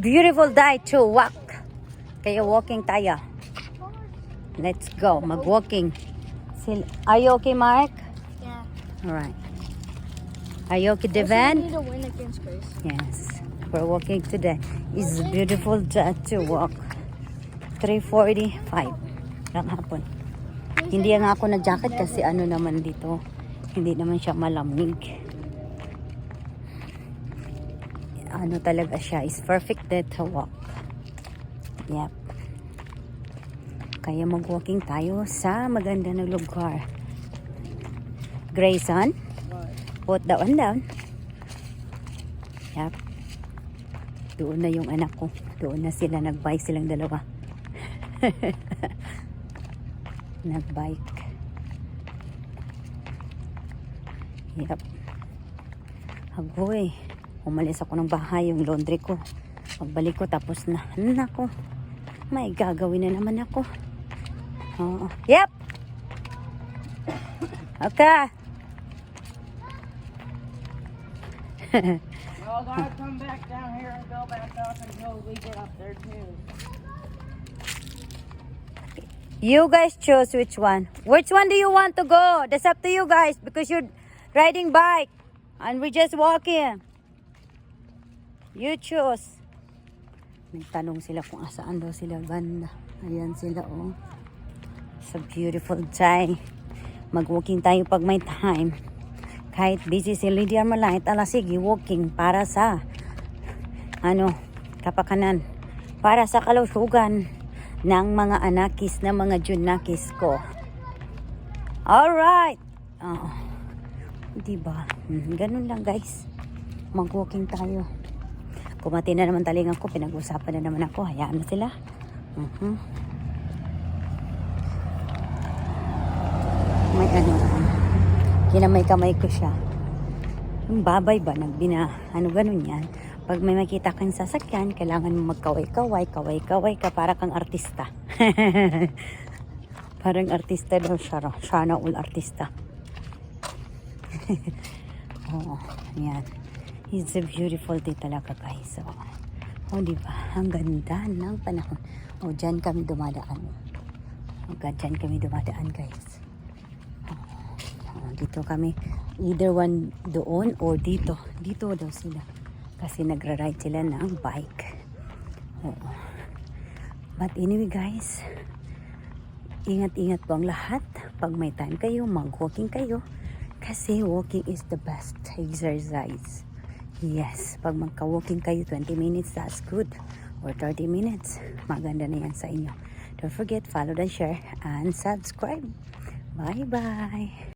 Beautiful day to walk. Kaya walking tayo. Let's go. Mag-walking. Are you okay, Mark? Yeah. Alright. Are you okay, Also, Devan? we need to win against Grace. Yes. We're walking today. It's a beautiful day to walk. 3:45 ng hapon. Hindi nga ako nag-jacket kasi ano naman dito. Hindi naman siya malamig. Ano talaga siya, is perfect day to walk. Yep. Kaya mag-walking tayo sa maganda na lugar. Grayson, put that one down. Yep. Doon na yung anak ko. Doon na sila, nag-bike silang dalawa. Nag-bike. Yep. Agoy. Umalis ako ng bahay, yung laundry ko. Pagbalik ko, tapos na. Nako. May gagawin na naman ako. Oo. Yep! Okay. Well, gotta come back down here and go back up until we get up there too. You guys choose which one. Which one do you want to go? That's up to you guys because you're riding bike and we're just walking. You choose. Nagtanong sila kung asaan daw sila banda. Ayan sila oh. It's a beautiful day. Mag-walking tayo pag may time. Kahit busy si Lydia Malait, sige, walking para sa kapakanan. Para sa kalusugan ng mga anakis na mga junakis ko. Alright. Oh. Diba? Ganun lang guys. Mag-walking tayo. Kumati na naman talingan ko. Pinag-usapan na naman ako. Hayaan na sila. May kinamay-kamay ko siya. Yung babay ba? Ganun yan. Pag may makita kang sasakyan, kailangan mo magkaway-kaway, kaway-kaway ka para kang artista. Parang artista daw siya. Siya na all artista. Oo, yan. It's a beautiful day talaga guys. Diba? Ang ganda ng panahon. Dyan kami dumadaan. Dyan kami dumadaan guys. Dito kami. Either one doon or dito. Dito daw sila. Kasi nagra-ride sila ng bike. But anyway guys, ingat-ingat po ang lahat. Pag may time kayo, mag-walking kayo. Kasi walking is the best exercise. Yes, pag magka-walking kayo 20 minutes, that's good. Or 30 minutes, maganda na yan sa inyo. Don't forget, follow and share and subscribe. Bye-bye!